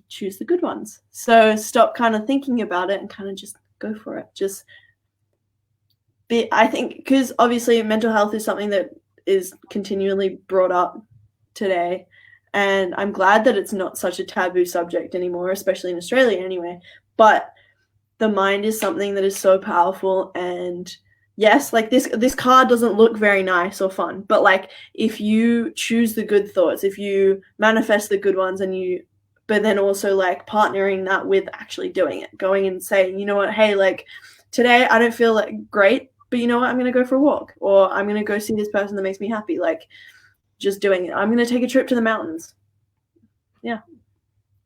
Choose the good ones. So stop kind of thinking about it and kind of just go for it. Just I think, because obviously mental health is something that is continually brought up today, and I'm glad that it's not such a taboo subject anymore, especially in Australia anyway. But the mind is something that is so powerful, and yes, like this card doesn't look very nice or fun, but like if you choose the good thoughts, if you manifest the good ones, but then also like partnering that with actually doing it, going and saying, you know what, hey, like today I don't feel like great, but you know what, I'm going to go for a walk, or I'm going to go see this person that makes me happy. Like, just doing it. I'm going to take a trip to the mountains. Yeah.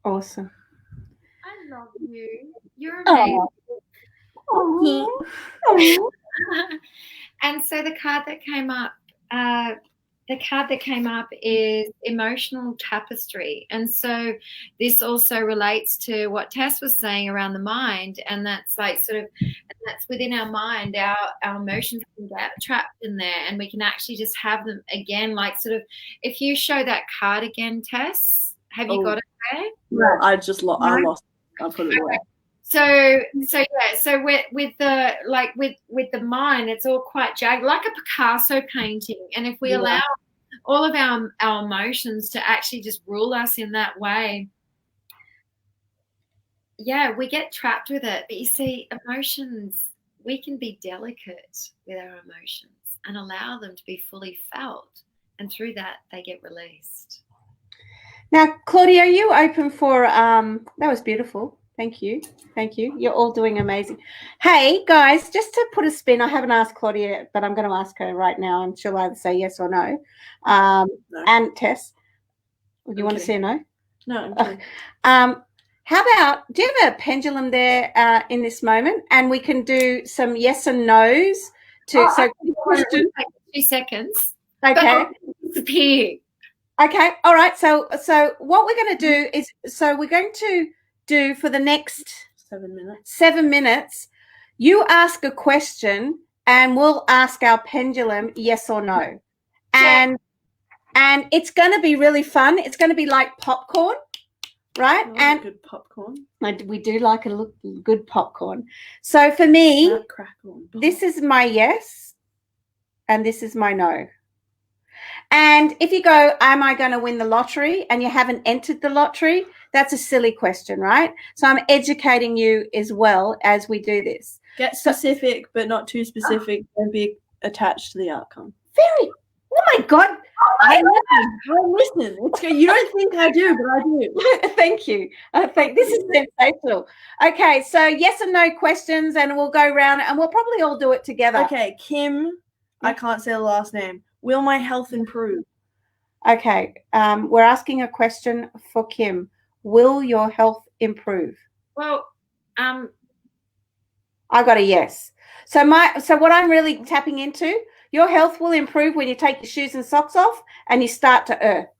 awesome. I love you. You're amazing. And so the card that came up is emotional tapestry. And so this also relates to what Tess was saying around the mind, and that's like that's within our mind. Our emotions can get trapped in there, and we can actually just have them again, like sort of, if you show that card again, Tess, have you got it there? No, I lost it. I'll put it away. So with the mind, it's all quite jagged, like a Picasso painting. And if we allow all of our emotions to actually just rule us in that way, we get trapped with it. But you see, emotions, we can be delicate with our emotions and allow them to be fully felt, and through that they get released. Now, Claudia, are you open for that was beautiful. Thank you. You're all doing amazing. Hey, guys, just to put a spin, I haven't asked Claudia yet, but I'm going to ask her right now, and she'll either say yes or no. No. And Tess, do you want to say no? No. How about, do you have a pendulum there in this moment? And we can do some yes and no's. Question. 2 seconds. Okay. Disappear. Okay. All right. So what we're going to do is, we're going to do for the next 7 minutes, you ask a question and we'll ask our pendulum yes or no. And it's going to be really fun. It's going to be like popcorn, right? And good popcorn. We do like a good popcorn. So for me, this is my yes and this is my no. And if you go, am I going to win the lottery, and you haven't entered the lottery, that's a silly question, right? So I'm educating you as well as we do this. Get specific, but not too specific. Don't be attached to the outcome. Oh my God. I listen. You don't think I do, but I do. Thank you. This is sensational. Okay, so yes and no questions, and we'll go around, and we'll probably all do it together. Okay, Kim, I can't say the last name. Will my health improve? Okay, we're asking a question for Kim. Will your health improve? Well, I got a yes. So what I'm really tapping into, your health will improve when you take your shoes and socks off and you start to earth.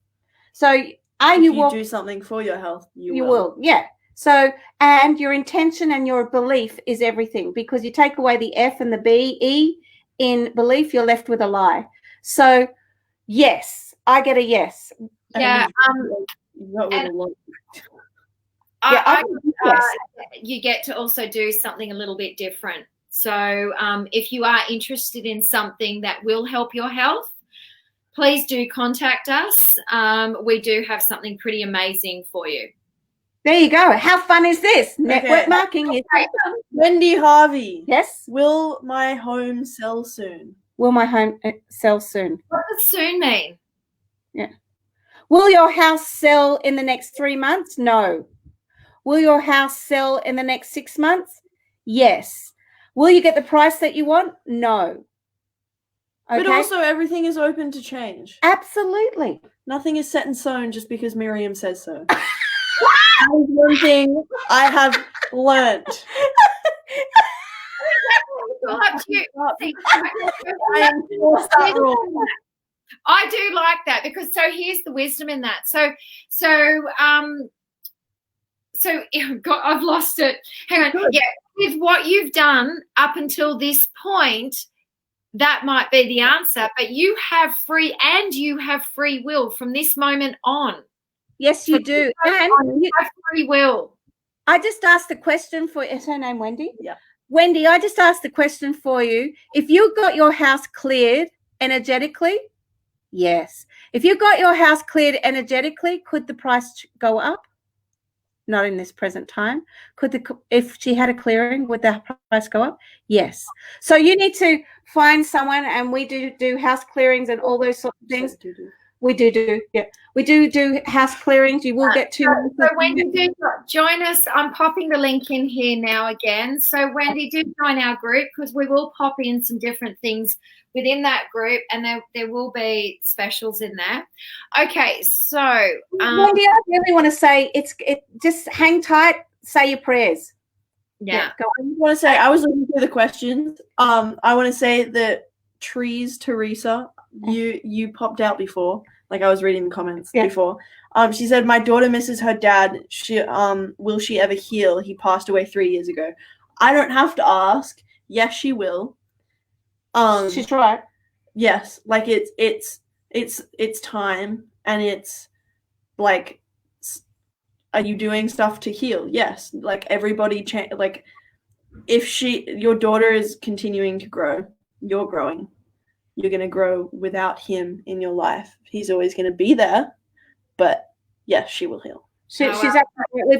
So if you do something for your health, you will. Yeah. So, and your intention and your belief is everything, because you take away the F and the B, E in belief, you're left with a lie. So, yes, I get a yes. Yeah. You get to also do something a little bit different. So if you are interested in something that will help your health, please do contact us. We do have something pretty amazing for you. There you go. How fun is this? Network marketing is fun. Wendy Harvey. Yes. Will my home sell soon? Will my home sell soon? What does soon mean? Yeah. Will your house sell in the next 3 months? No. Will your house sell in the next 6 months? Yes. Will you get the price that you want? No. Okay? But also everything is open to change. Absolutely. Nothing is set in stone just because Miriam says so. That is one thing I have learned. I do like that, because so here's the wisdom in that. So God, I've lost it. Hang on. Good. Yeah, with what you've done up until this point, that might be the answer, but you have free will from this moment on. Yes, you do. And you have free will. I just asked the question for, is her name Wendy? Yeah. Wendy, I just asked the question for you. If you got your house cleared energetically, yes. If you got your house cleared energetically, could the price go up? Not in this present time. If she had a clearing, would the price go up? Yes. So you need to find someone, and we do house clearings and all those sorts of things. We do. Yeah. We do house clearings. You will get to. So Wendy, do join us. I'm popping the link in here now again. So Wendy, do join our group, because we will pop in some different things within that group, and there will be specials in there. Okay, so Wendy, I really want to say just hang tight, say your prayers. Yeah. I want to say, I was looking through the questions. I want to say that Trees Teresa, you popped out before. Like, I was reading the comments before. She said, my daughter misses her dad. Will she ever heal? He passed away 3 years ago. I don't have to ask. Yes, she will. She's right. Yes, like it's time, and it's like, are you doing stuff to heal? Yes, like everybody like if your daughter is continuing to grow, you're growing. You're going to grow without him in your life. He's always going to be there, but yes, she will heal. She's absolutely.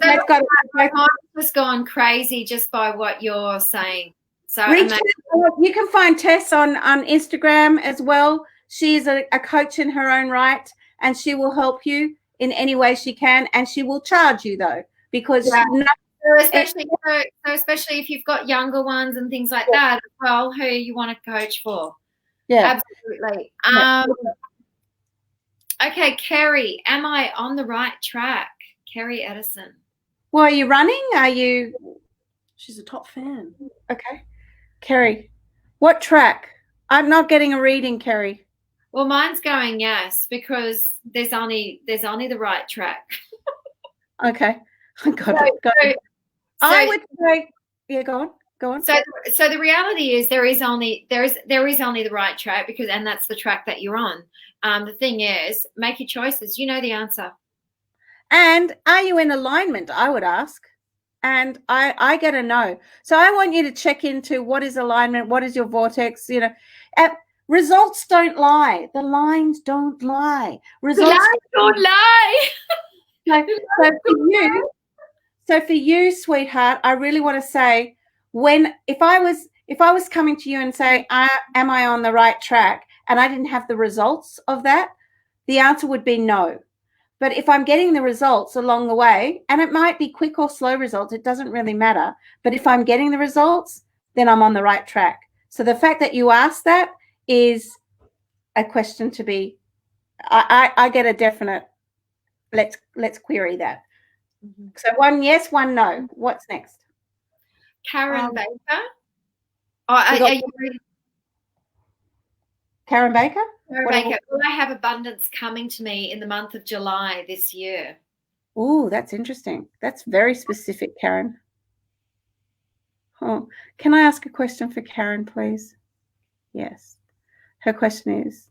My mind has gone crazy just by what you're saying. So you can find Tess on Instagram as well. She's a coach in her own right, and she will help you in any way she can, and she will charge you though, because especially if you've got younger ones and things like that as well, who you want to coach for. Yeah, absolutely. Okay, Kerry, am I on the right track? Kerry Edison. Well, are you running? Are you? She's a top fan. Okay. Kerry, what track? I'm not getting a reading, Kerry. Well, mine's going yes, because there's only the right track. Okay. Got it. I would say, yeah, go on. So the reality is there is only the right track, and that's the track that you're on. The thing is, make your choices. You know the answer. And are you in alignment? I would ask. And I get a no. So I want you to check into what is alignment, what is your vortex, results don't lie. The lines don't lie. Results don't lie. So for you, sweetheart, I really want to say, if I was coming to you and say, am I on the right track, and I didn't have the results of that, the answer would be no. But if I'm getting the results along the way, and it might be quick or slow results, it doesn't really matter. But if I'm getting the results, then I'm on the right track. So the fact that you asked that is a question to be, I get a definite, let's query that. Mm-hmm. So one yes, one no. What's next? Karen Baker. Are you ready? Karen Baker? Karen Baker. Will I have abundance coming to me in the month of July this year? Oh, that's interesting. That's very specific, Karen. Oh, can I ask a question for Karen, please? Yes. Her question is,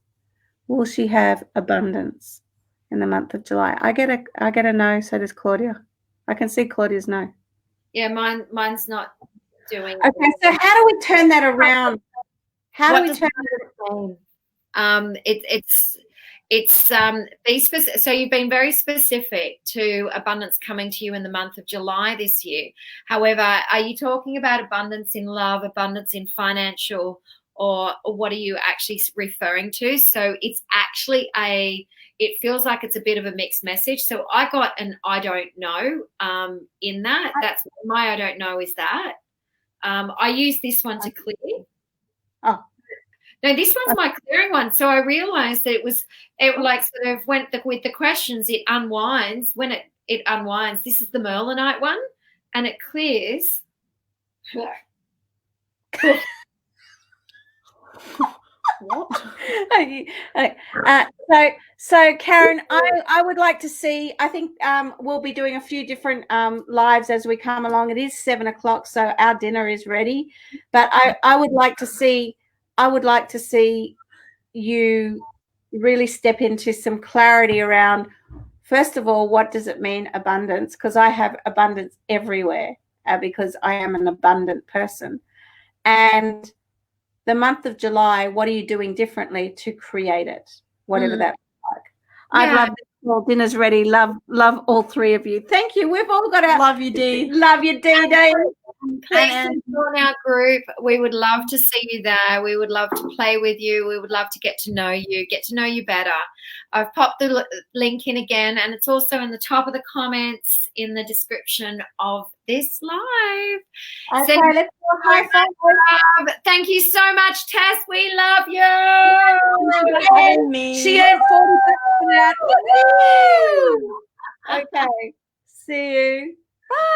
will she have abundance in the month of July? I get a no, so does Claudia. I can see Claudia's no. Yeah, mine's not doing. Okay, so how do we turn that around? How do we turn be specific. So you've been very specific to abundance coming to you in the month of July this year. However, are you talking about abundance in love, abundance in financial, or what are you actually referring to? So it's actually it feels like it's a bit of a mixed message. So I got an I don't know in that. That's my I don't know is that. I use this one to clear. Oh. No, this one's my clearing one. So I realized that it like sort of went with the questions, it unwinds. When it unwinds, this is the Merlinite one, and it clears. What? So Karen, I would like to see. I think we'll be doing a few different lives as we come along. It is 7 o'clock, so our dinner is ready. But I would like to see. I would like to see you really step into some clarity around. First of all, what does it mean abundance? Because I have abundance everywhere because I am an abundant person, and the month of July, what are you doing differently to create it? Whatever that looks like. I'd love this. Well, dinner's ready. Love all three of you. Thank you. We've all got our Love you, Dee. Love you, Dee. Please join our group. We would love to see you there. We would love to play with you. We would love to get to know you better. I've popped the link in again, and it's also in the top of the comments in the description of this live. Okay, let's do a high five. Thank you so much, Tess. We love you. She earned 40 bucks for that. Okay. See you. Bye.